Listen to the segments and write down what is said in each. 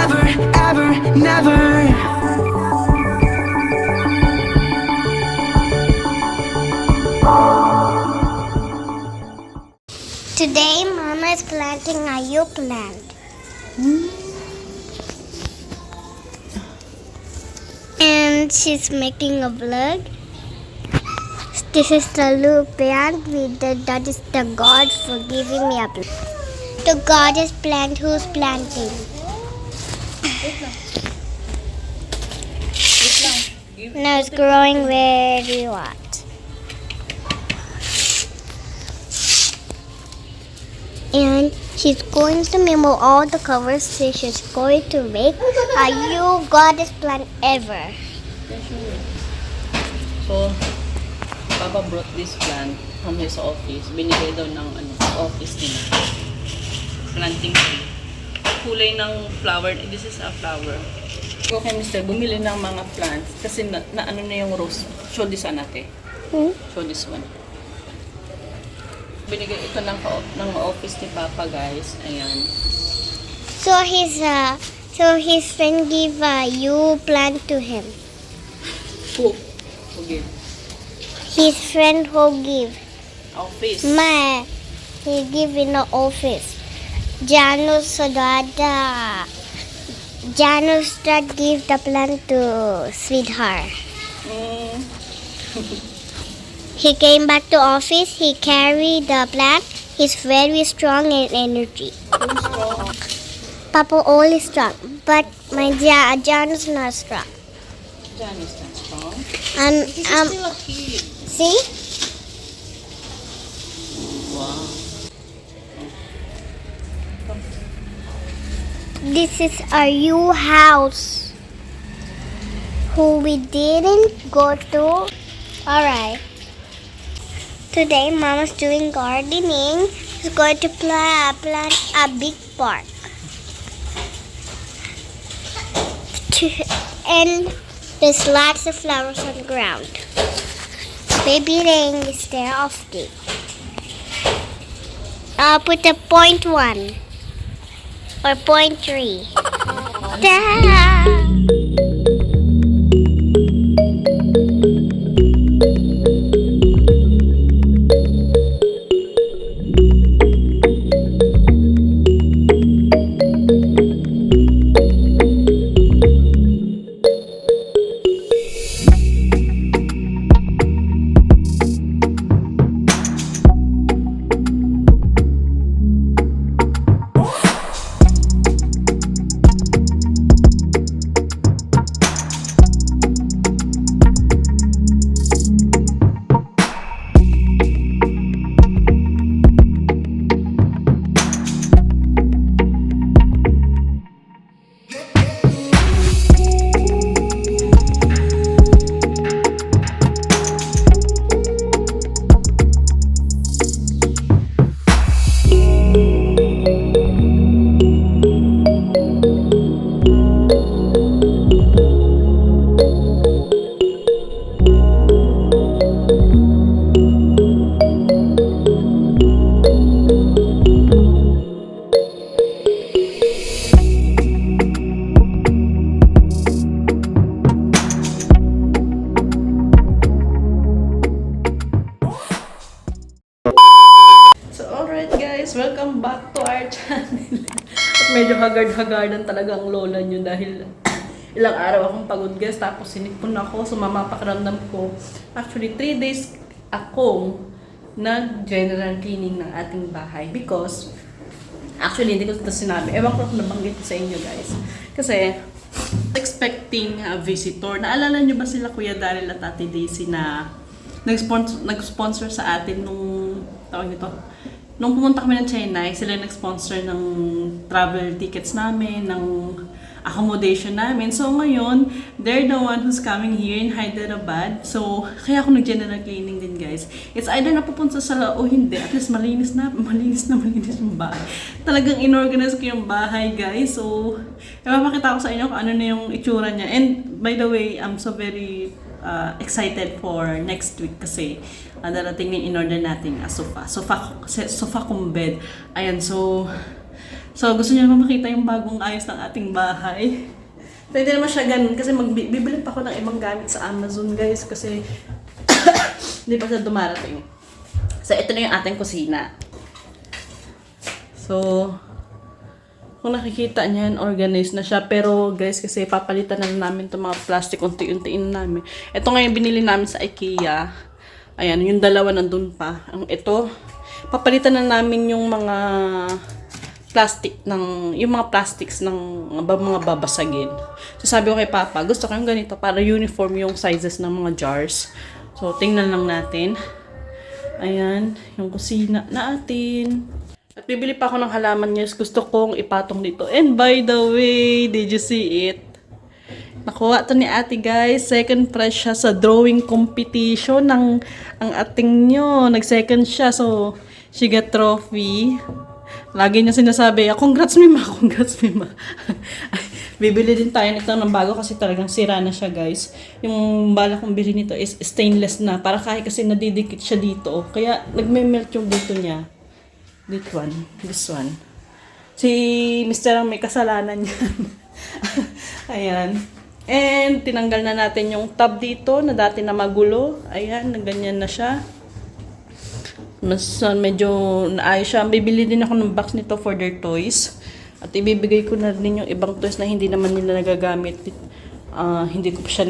never, ever, never. Today, Mama is planting a new plant. And she's making a vlog. This is the new plant. That is the God for giving me a plant. The God is plant who's planting. Now it's growing very hot. And she's going to remove all the covers. So she's going to make a new goddess plant ever. So, Papa brought this plant from his office. Binigay daw ng office nila. Planting tree. Kulay ng flower. This is a flower. Okay, mister, bumili ng mga plants. Kasi na ano na yung rose. Show this one ate. Show this one. Binigay ito ng office ni Papa, guys. Ayan. So his friend give a new plant to him. Who? Okay. His friend who give. Office. He give in the office. Janus that give the plant to sweetheart. He came back to office. He carried the plant. He's very strong in energy. Very strong. Papa all is strong, but my Jan is not strong. Jan is not strong. This is still a kid. See? Wow. This is our new house. Who we didn't go to. Alright. Today, Mama's doing gardening. She's going to plant a big park. And there's lots of flowers on the ground. Baby rain is there often. I'll put a 0.1 or 0.3. Ta-da! Welcome back to our channel. At medyo hagard-hagardan talaga ang lola nyo dahil ilang araw akong pagod, guys. Tapos sinipon ako, sumama pakiramdam ko. Actually, 3 days akong nag-general cleaning ng ating bahay because actually, hindi ko ito sinabi. Ewan ko kung nabanggit sa inyo, guys. Kasi expecting a visitor. Naalala nyo ba sila Kuya Daryl at Ate Daisy na nag-sponsor sa atin nung tawag nito? Nung pumunta kami ng Chennai, sila nag-sponsor ng travel tickets namin, ng accommodation namin. So ngayon, they're the one who's coming here in Hyderabad. So, kaya ako nag-general cleaning din, guys. It's either napupunta sa o hindi. At least malinis yung bahay. Talagang inorganize ko yung bahay, guys. So, ipapakita ko sa inyo kung ano na yung itsura niya. And by the way, I'm so very excited for next week kasi darating yung in-order natin sofa kumbed. Ayan, so So, gusto niyo naman makita yung bagong ayos ng ating bahay. So, hindi naman siya ganun kasi bibili pa ako ng ibang gamit sa Amazon, guys, kasi hindi pa siya dumarating. So, ito na yung ating kusina. So, kung nakikita niyan, organized na siya. Pero, guys, kasi papalitan na namin itong mga plastic, unti-untiin namin. Ito ngayon binili namin sa IKEA. Ayan, yung dalawa nandun pa. Ito, papalitan na namin yung mga yung mga plastics ng mga babasagin. So sabi ko kay Papa, gusto ko yung ganito para uniform yung sizes ng mga jars. So tingnan lang natin. Ayan, yung kusina natin. At bibili pa ako ng halaman niya. Gusto kong ipatong dito. And by the way, did you see it? Nakuha to ni ate, guys. Second prize siya sa drawing competition ng ang ating nyo. Nag-second siya. So, she got trophy. Lagi niya sinasabi, congrats Mima, congrats Mima. Bibili din tayo nito ng bago kasi talagang sira na siya, guys. Yung bala kong bili nito is stainless na. Para kahit kasi nadidikit siya dito. Kaya nagme-melt yung dito niya. This one. Si Mr. ang may kasalanan yan. Ayan. And tinanggal na natin yung tab dito na dati na magulo. Ayan, ganyan na siya. Mas medyo naayos siya. Bibili din ako ng box nito for their toys. At ibibigay ko na rin yung ibang toys na hindi naman nila nagagamit. Hindi ko pa siya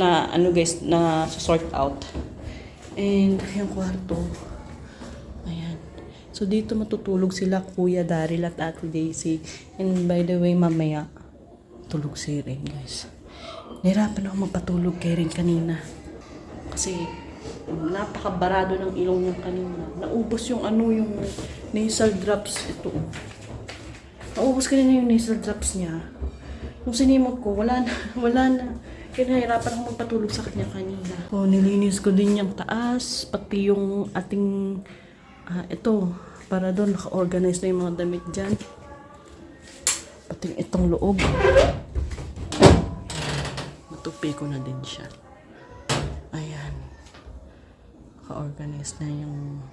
na sort out. And yung kwarto. Ayan. So dito matutulog sila Kuya Daryl at Ate Daisy. And by the way, mamaya tulog si Ren, guys. Nahirapan ako magpatulog kay Ren kanina. Kasi napakabarado ng ilong niya kanina. Naubos yung yung nasal drops. Ito. Naubos kanina yung nasal drops niya. Nung sinimot ko, wala na. Kaya nahirapan ako magpatulog sa kanya kanina. So, nilinis ko din yung taas, pati yung ating, ito, para doon, naka-organize na yung mga damit dyan. Pati itong loob. Matupi ko na din siya. Ayan. Naka-organize na yung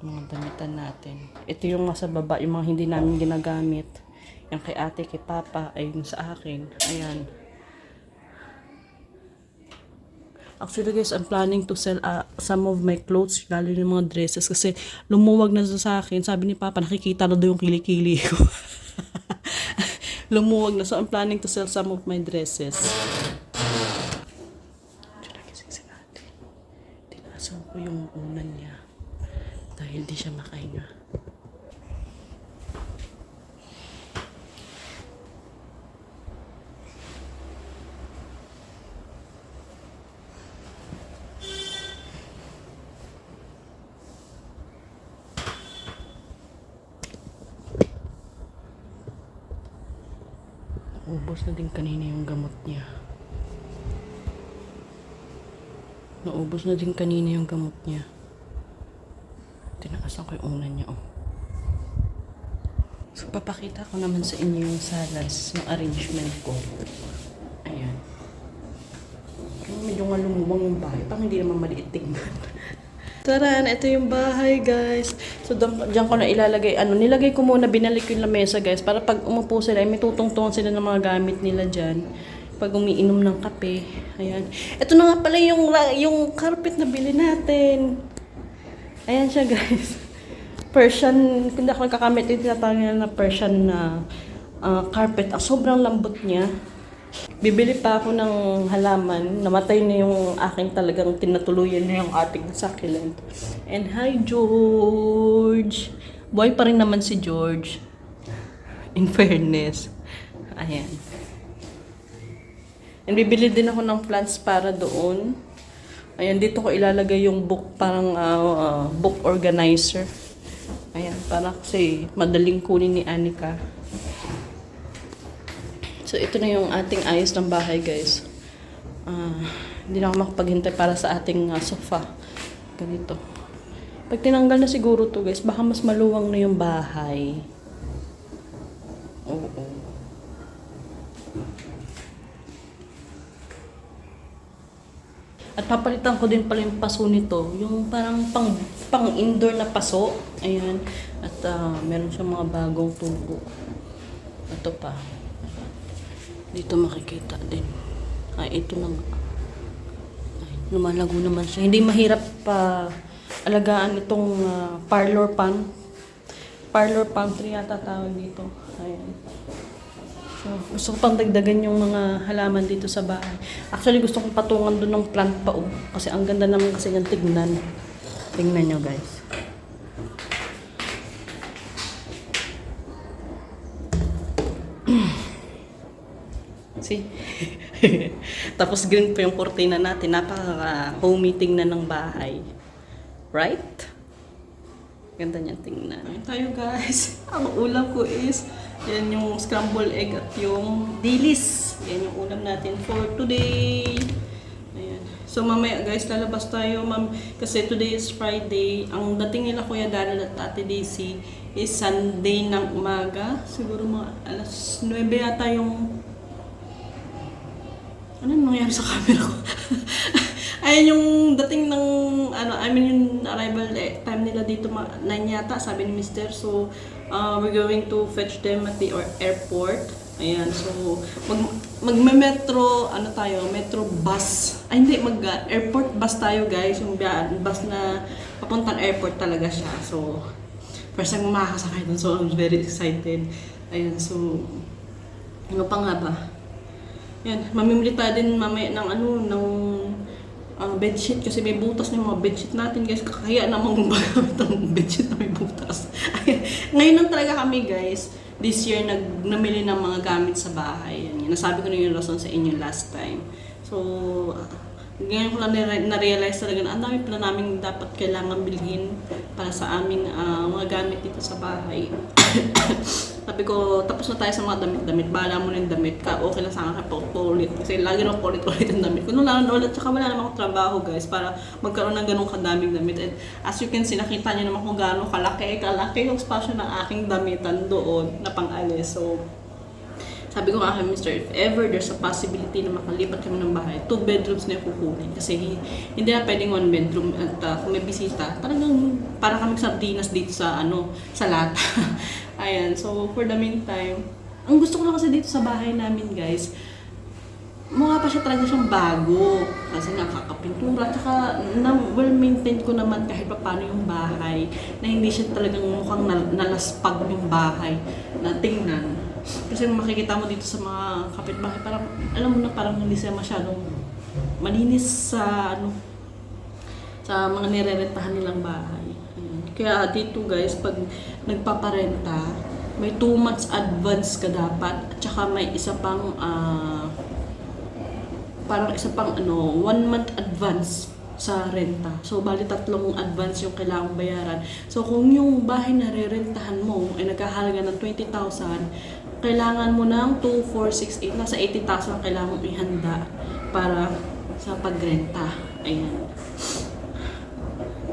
mga damitan natin. Ito yung nasa baba, yung mga hindi namin ginagamit. Yung kay ate, kay papa, ayun sa akin. Ayan. Actually guys, I'm planning to sell some of my clothes, lalo yung mga dresses, kasi lumuwag na sa akin. Sabi ni papa, nakikita na daw yung kilikili ko. Lumuwag na. So I'm planning to sell some of my dresses. Tinasan ko yung unan niya dahil di siya makahinga. Naubos na din kanina yung gamot niya. Naubos na din kanina yung gamot niya. Tinaasan ko yung unan niya, oh. So, papakita ko naman sa inyo yung salas, yung arrangement ko. Ayan. Medyo nga lumubang yung bahay. Pang hindi naman maliit tingnan. Taran, ito yung bahay, guys. So, diyan ko na ilalagay. Nilagay ko muna, binalik ko yung lamesa, guys. Para pag umupo sila, may tutungtungan sila ng mga gamit nila dyan. Pag umiinom ng kape. Ayan. Ito na nga pala yung carpet na bili natin. Ayan siya, guys. Persian, hindi ako nagkakamit. Yung tinatawag nila na Persian na carpet. Sobrang lambot niya. Bibili pa ako ng halaman. Namatay na yung aking talagang tinatuluyan na yung ating succulent. And hi, George! Boy pa rin naman si George. In fairness. Ayan. And bibili din ako ng plants para doon. Ayan, dito ko ilalagay yung book, parang book organizer. Ayan, para kasi madaling kunin ni Anika. So, ito na yung ating ayos ng bahay, guys. Hindi na ako makapaghintay para sa ating sofa. Ganito. Pag tinanggal na siguro to, guys, baka mas maluwang na yung bahay. Oo. At papalitan ko din pala yung paso nito. Yung parang pang indoor na paso. Ayan. At meron siyang mga bagong tubo. Ito pa. Dito makikita din. Ay, ito na nga. Ay, lumalago naman siya. Hindi mahirap pa alagaan itong parlor pan. Parlor pantry yata tawag dito. Ayan. So, gusto ko pang dagdagan yung mga halaman dito sa bahay. Actually, gusto kong patungan doon ng plant pa. Kasi ang ganda naman kasi yung tignan. Tingnan nyo, guys. See? Tapos green pa yung kurtina natin. Napaka-homey tingnan ng bahay. Right? Ganda niyan tingnan. Ayun tayo, guys. Ang ulam ko is yan yung scrambled egg at yung dilis. Yan yung ulam natin for today. Ayan. So mamaya, guys, lalabas tayo, ma'am. Kasi today is Friday. Ang dating nila Kuya Daryl at Ate Daisy is Sunday ng umaga. Siguro mga alas 9 yata yung... Ano nangyari sa camera ko? Ayan yung dating ng, yung arrival time nila dito, 9 yata, sabi ni Mr. So, we're going to fetch them at the airport. Ayan, so, metro metro bus. Ay, hindi, airport bus tayo, guys. Yung bus na papuntang airport talaga siya. So, first time makakasakay dun, so I'm very excited. Ayan, so, ano pa nga ba? Yan, mamimili tayo din mamaya ng bedsheet kasi may butas na yung mga bedsheet natin, guys. Kaya namang magamit ang bedsheet na may butas. Ngayon lang talaga kami, guys, this year namili ng mga gamit sa bahay. Yan, nasabi ko na yung rason sa inyo last time. So, ngayon ko lang na-realize talaga na ang dami pala namin dapat kailangan bilhin para sa aming mga gamit dito sa bahay. Sabi ko, tapos na tayo sa mga damit-damit. Bahala mo na yung damit ka. Okay lang sa akin ulit. Kasi lagi na ulit-ulit yung damit ko. Nung lang ulit, tsaka wala naman akong trabaho, guys, para magkaroon ng ganong kadaming damit. And as you can see, nakita niyo naman kung gaano kalaki yung spasyo ng aking damitan doon na pang-alis. So, sabi ko nga kay Mr. If ever there's a possibility na makalipat kami ng bahay, 2 bedrooms na yung kukunin. Kasi hindi na pwedeng 1 bedroom. At kung may bisita, talagang para kami sardinas dito sa sa lata. Ayan, so for the meantime, ang gusto ko lang kasi dito sa bahay namin, guys, mukha pa siya talaga siyang bago. Kasi nakakapintura, tsaka well-maintained ko naman kahit pa paano yung bahay, na hindi siya talagang mukhang nalaspag yung bahay na tingnan. Kasi makikita mo dito sa mga kapitbahay, parang, alam mo na, parang hindi siya masyadong malinis sa sa mga nirerentahan nilang bahay. Kaya dito, guys, pag nagpaparenta, may 2 months advance ka dapat, at saka may isa pang parang 1 month advance sa renta. So, bali 3 advance yung kailangang bayaran. So, kung yung bahay na rerentahan mo ay nagkahalaga ng 20,000, kailangan mo ng 2, 4, 6, 8, nasa 80,000 kailangan mong ihanda para sa pagrenta. Ayan.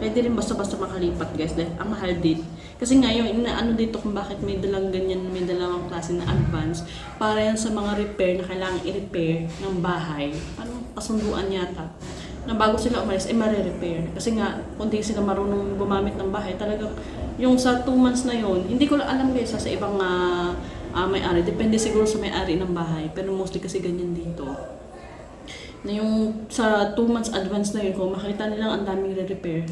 Pwede rin basta-basta makalipat, guys, dahil ang mahal din. Kasi ngayon, dito kung bakit may dalang ganyan, may dalawang klase na advance, para yan sa mga repair na kailangan i-repair ng bahay. Parang kasunduan yata. Na bago sila umalis, ay mare-repair. Kasi nga, kung di sila marunong gumamit ng bahay, talagang yung sa 2 months na yon, hindi ko lang alam, guys, sa ibang may-ari. Depende siguro sa may-ari ng bahay. Pero mostly kasi ganyan dito. Na yung sa 2 months advance na yun, kung makita nilang ang daming re-repair,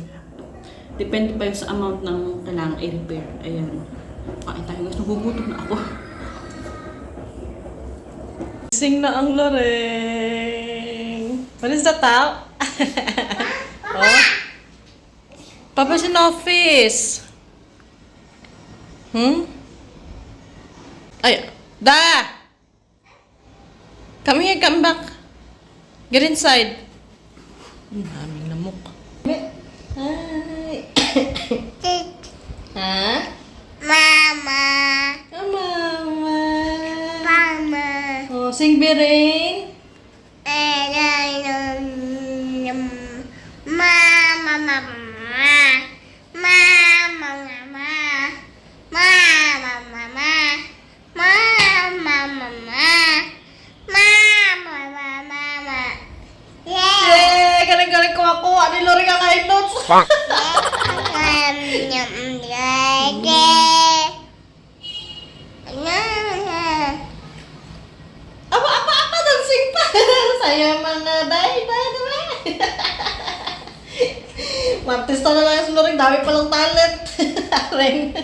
depende pa yung sa amount ng kailangan i-repair. Ayan. Kain tayo, guys. Nagugutom na ako. Sing na ang Loreng. What is that, Tao? Oh? Papa's in office. Ay, Da! Come here, come back. Get inside. Aming lamok. Hi. Ha? Mama. Mama. Mama. Oh, sing Birain. Mama, mama. Mama, mama. Mama, mama. Mama, mama. Mama, mama. Yay! Galing-galing ko ako. Ano yung Loreng ang high notes? Yeah. Ayaw mga day. Martista na lang yung sunurin. Dami palang talent. Ring.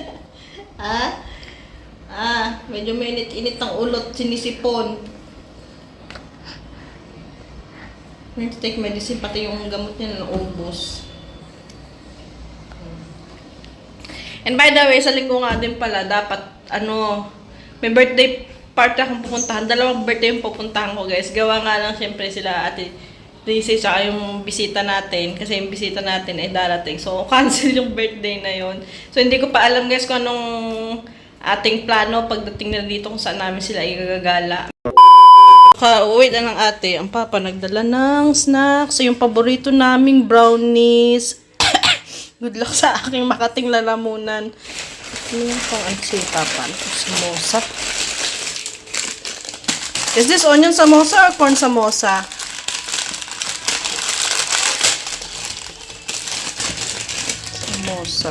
Medyo mainit-init ang ulot. Sinisipon. Need to take medicine. Pati yung gamot niya na ubos. And by the way, sa linggo nga din pala, dapat, may birthday party akong pupuntahan. 2 birthday yung pupuntahan ko, guys. Gawa nga lang, syempre, sila ate Tracy, tsaka yung bisita natin. Kasi yung bisita natin ay darating. So, cancel yung birthday na yon. So, hindi ko pa alam, guys, kung anong ating plano pagdating na dito kung saan namin sila igagala. Ka-uwi na ng ate. Ang papa nagdala ng snacks. So, yung paborito naming brownies. Good luck sa aking makating lalamunan. Ito yung pang-ansipapan. Samosa. Is this onion samosa or corn samosa? Samosa.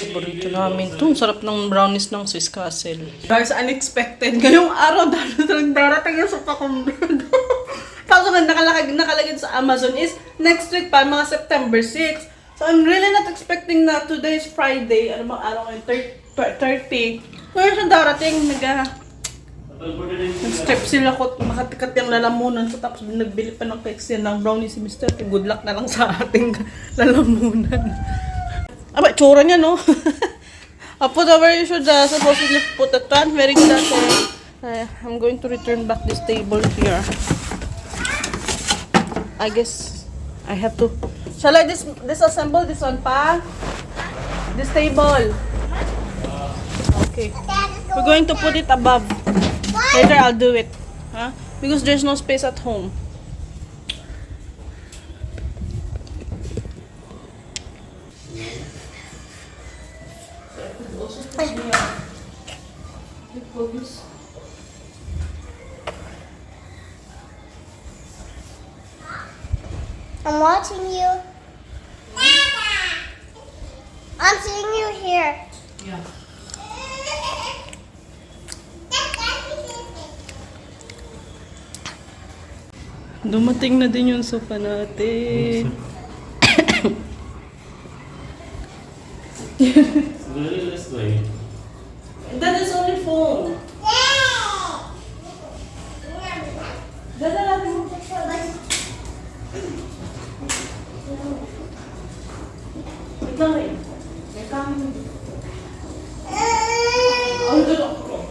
Paborito namin ito. Ang sarap ng brownies ng Swiss Castle. Guys, unexpected. Ngayong araw, darating yung sopa kong tapos ang nakalagay sa Amazon is next week pa, mga September 6. So, I'm really not expecting na today is Friday. Ano bang araw ngayon? 30. Ngayon siya darating, nag-strip sila ko, makatikat yung lalamunan ko. Tapos nagbili pa ng cakes yan ng brownie si Mr. Good luck na lang sa ating lalamunan. Aba, tsura niya, no? I put over, you should supposedly put a tan. Very good ate. I'm going to return back this table here. I guess I have to. Shall I disassemble this one pa? This table. Okay. We're going to put it above. Later I'll do it. Huh? Because there's no space at home. I'm watching you. I'm seeing you here. Yeah. Dumating na din yung sofa natin. That is only foam. Dala natin mo sa wait lang rin. May kami. Ang dala ko.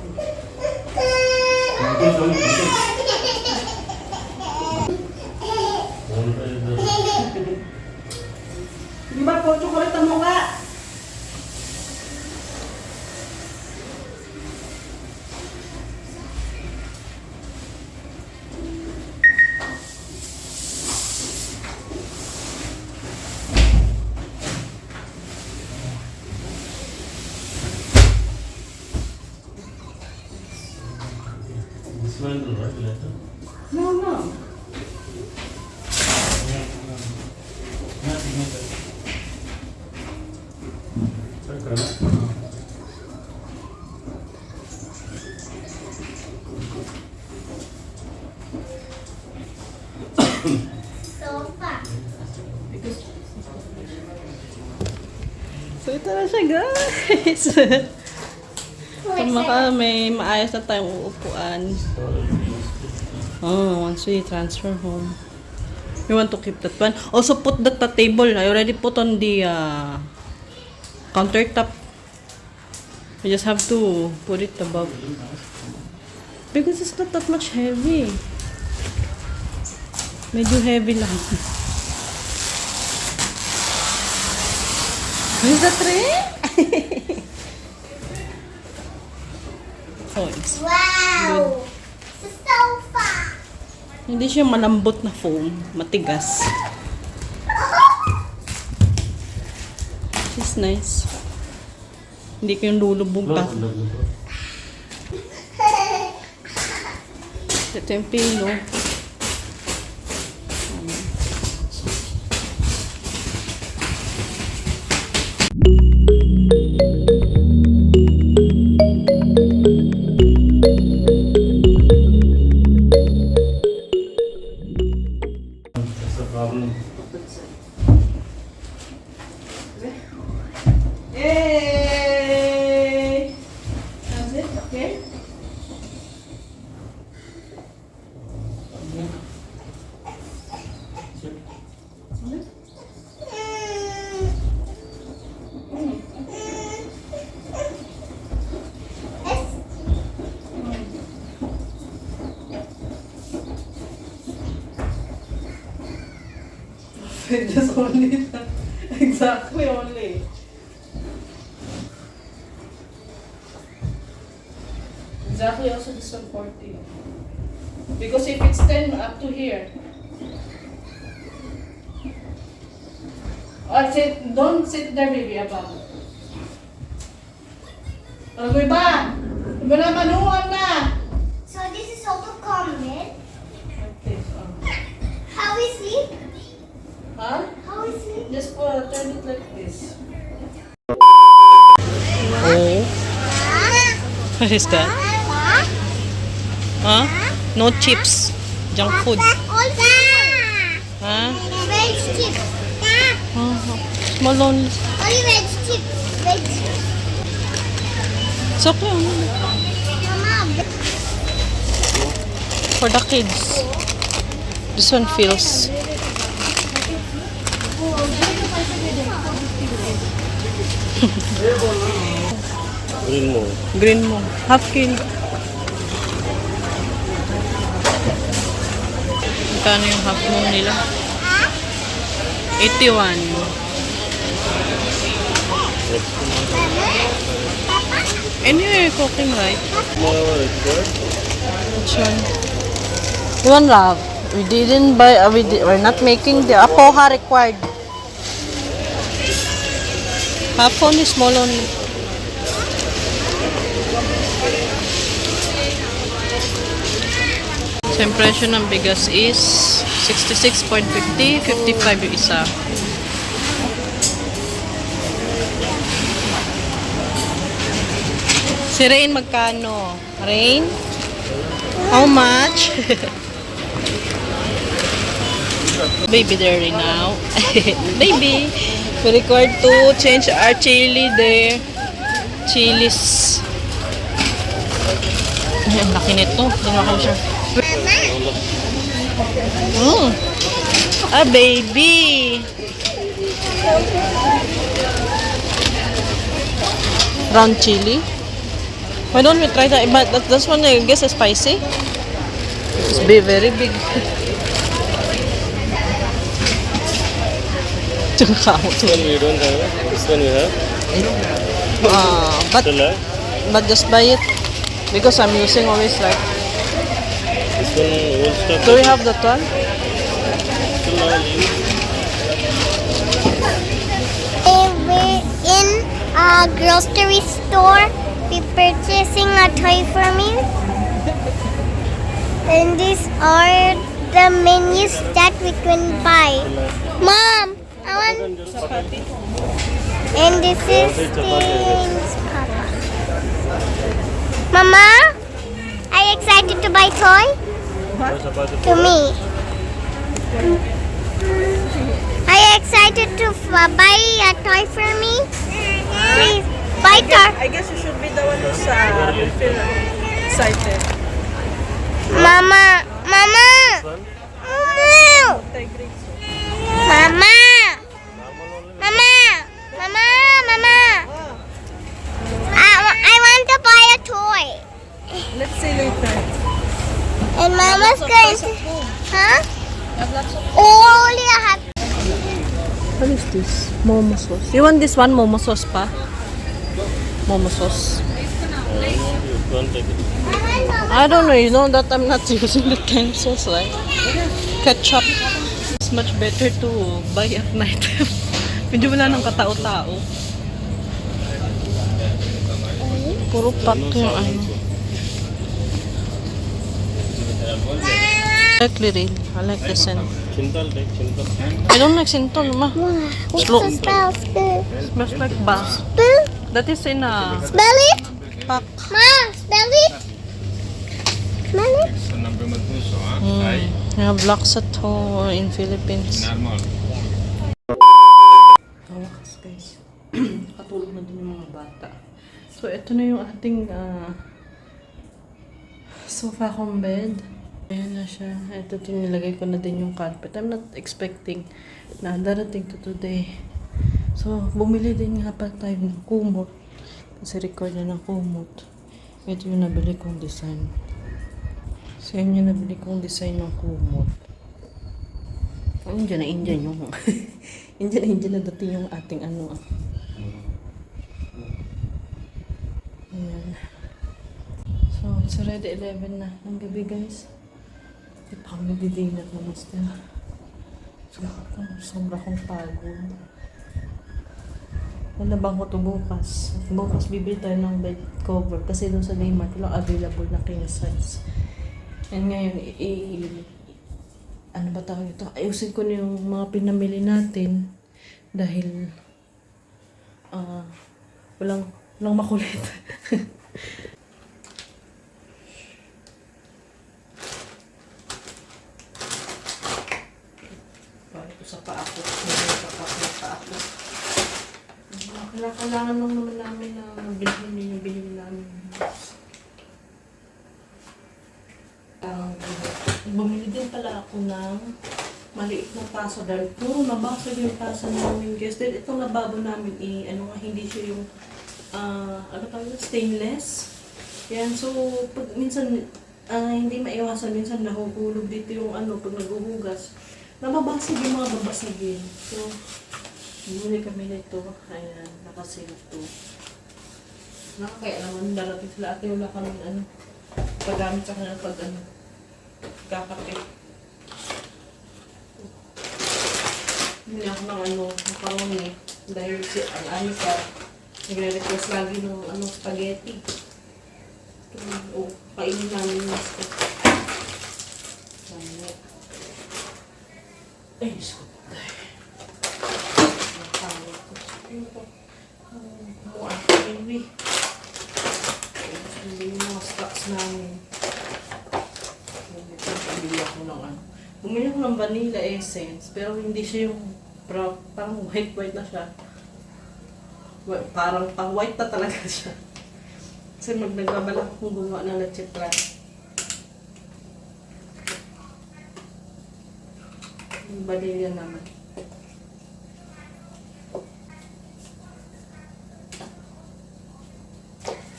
Di ba po, chocolate ang mukha? This one, right? Letter? No, no. Sofa. So, ito na siya, guys. May maayos na tayong uupuan. Oh, once we transfer home. You want to keep that one? Also, put that table. I already put on the countertop. You just have to put it above. Because it's not that much heavy. Medyo heavy lang. Is that right? Oh, it's Wow. It's a sofa. hindi siya malambot na foam, matigas. It's nice. Hindi ko yung lulubog pa. Ito yung pillow. Just only. Exactly only. Exactly also this one 40. Because if it's 10 up to here. Oh, don't sit there, baby, above. Agoy ba? Iba na manuhan na! So this is also common. Like this, How we sleep? Huh? How we sleep? Just turn it like this. Oh, what is that? Huh? No chips. Junk food. Huh? Veg chips. Oh, small only. Only veg chips. Veg. It's okay. Mama. For the kids. This one feels. Green mo. Green mo. Half kilo. Magkano yung half moon nila? 81. Anyway, cooking, right? Which one? You want love? We didn't buy, we're not making the apoha required. Half only, small only. So, impression ng bigas is 66.50, 55 yung isa. Si Rain magkano? Rain? How much? Baby there right now. Baby, we required to change our chili there. Chilies. Ay, ang laki nito. Ginawa ko siya. Ah, baby. Brown chili. Why don't we try that? But this one, I guess, is spicy. It's very big. This one we don't have. This one we have. But just buy it because I'm using always like. This one old stuff. Do we have that one? Still all use. We're in a grocery store. We're purchasing a toy for me. And these are the menus that we can buy. Mom, I want. And this is things, Papa. Mama, are you excited to buy toy? To me. Are you excited to buy a toy for me? Please, buy toy. I guess you should be the one who's feel excited. Mama, Mama, Mama, Mama, Mama, Mama, Mama. I want to buy a toy. Let's see later. And Mama's going to, huh? Only I have. What is this? Momo sauce. You want this one momo sauce pa? Momo sauce. I don't know, you know that I'm not using that kind of sauce, right? Ketchup. It's much better to buy at night. Medyo wala ng katao-tao. Puro pack yung ano. I like Liril. I like the scent. Chintal, like chintal. I don't like Sintol, ma. What's Slow. the spell? Spell. Smells like bass. Spell. That is in a Spell it. pack. Ma, spell it. Smell it. We have Laksato in Philippines. Tawakas guys. Katulog na din yung mga bata. So, ito na yung ating sofa kong bed. Ayan na siya. Ito nilagay ko na din yung carpet. I'm not expecting na darating to today. So, bumili din nga pa tayo ng kumot. Kasi record na ng kumot. Ito yung nabili kong design. So, yun yung nabili kong design ng kumot. Indian yung Indian na dating yung ating ano. Ayan. So, it's already 11 na ng gabi, guys. Hindi pa kami nagdi-dinner naman still. Sobra kong pagod. Nalabang ko to bukas. Bukas bibili tayo ng bed cover kasi doon sa Daymark lang available na king size. And ngayon, ano ba tawag ito? Ayusin ko na yung mga pinamili natin dahil walang makulit. Ito sa paa ko. Kailangan lang naman namin na bilhin namin. Bumili din pala ako ng maliit na tasa dahil puro nabasag yung tasa namin, guys. Dahil itong lababo namin hindi siya yung stainless. Yan, so pag minsan hindi maiwasan, minsan nahuhulog dito yung pag naghuhugas. Nababasag yung mga babasagin. So, bumili kami nito. Ayan, nakasale to. Kaya naman darating sila ate, wala kami paggamit sa kanila pag kakapit. Hindi ako ng macaroni dahil si Anika nagre-request lagi ng spaghetti. Kainin namin yung spaghetti. Ay, Diyos ko. Nakawag ko. Anyway. Hindi yung mga stocks namin. Bumili ako ng vanilla essence, pero hindi siya yung parang white na siya. Parang white na talaga siya. Kasi nagbabalak akong gumawa ng leche plan. Yung vanilla naman.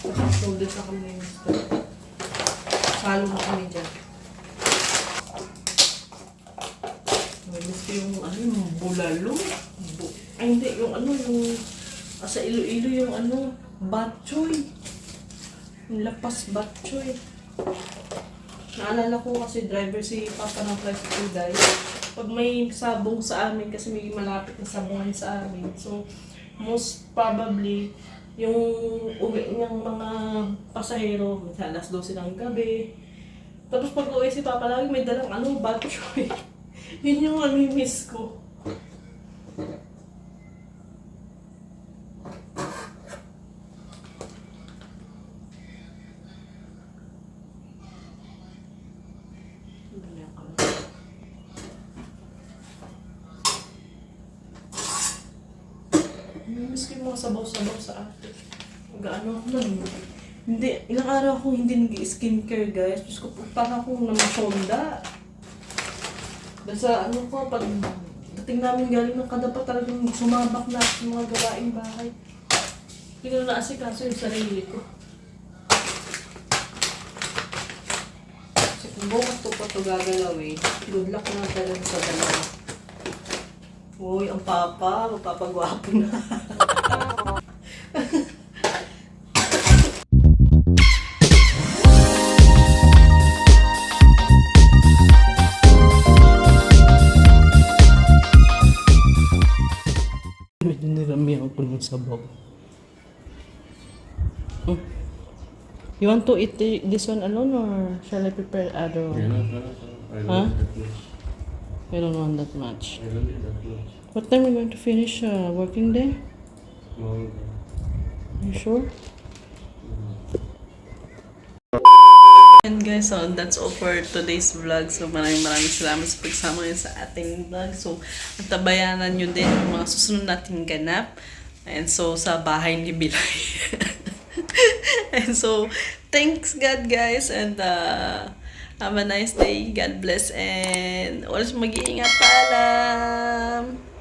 Nakasulit na kami yung salo na kami dyan. Miss ko yung yung bulalo. Ay hindi, yung sa Iloilo yung batchoy. Yung lapas batchoy. Naalala ko kasi driver si Papa ng tricycle guys. Pag may sabong sa amin, kasi may malapit na sabungan sa amin. So, most probably, yung uwi niyang mga pasahero, alas 12 ng gabi. Tapos pag uwi si Papa, lagi may dalang batchoy. Yun yung miss ko. Miss ko yung mga sabaw-sabaw sa atin. Hindi, ilang araw akong hindi nag-skincare guys. Diyos ko, parang akong namasyonda. Dahil sa pag dating namin galing ng Kadapa, talagang sumabak na sa mga gawaing bahay. Hindi ko na naasikaso yung sarili ko. Kasi kung bukas pa ito gagalawin, good luck na talaga sa dalawa. Uy, ang papa, magpapagwapo na. Niramihan ko ng sabaw. You want to eat this one alone or shall I prepare other one? Huh? I don't want that much. I don't need that much. What time are we going to finish working day? Long. You sure? And guys, so that's all for today's vlog. So maraming salamat sa pagsama niyo sa ating vlog. So tabayanan nyo din ang mga susunod nating ganap. And so sa bahay ni Bilay. And so thanks God guys, and have a nice day. God bless and always mag-iingat. Paalam!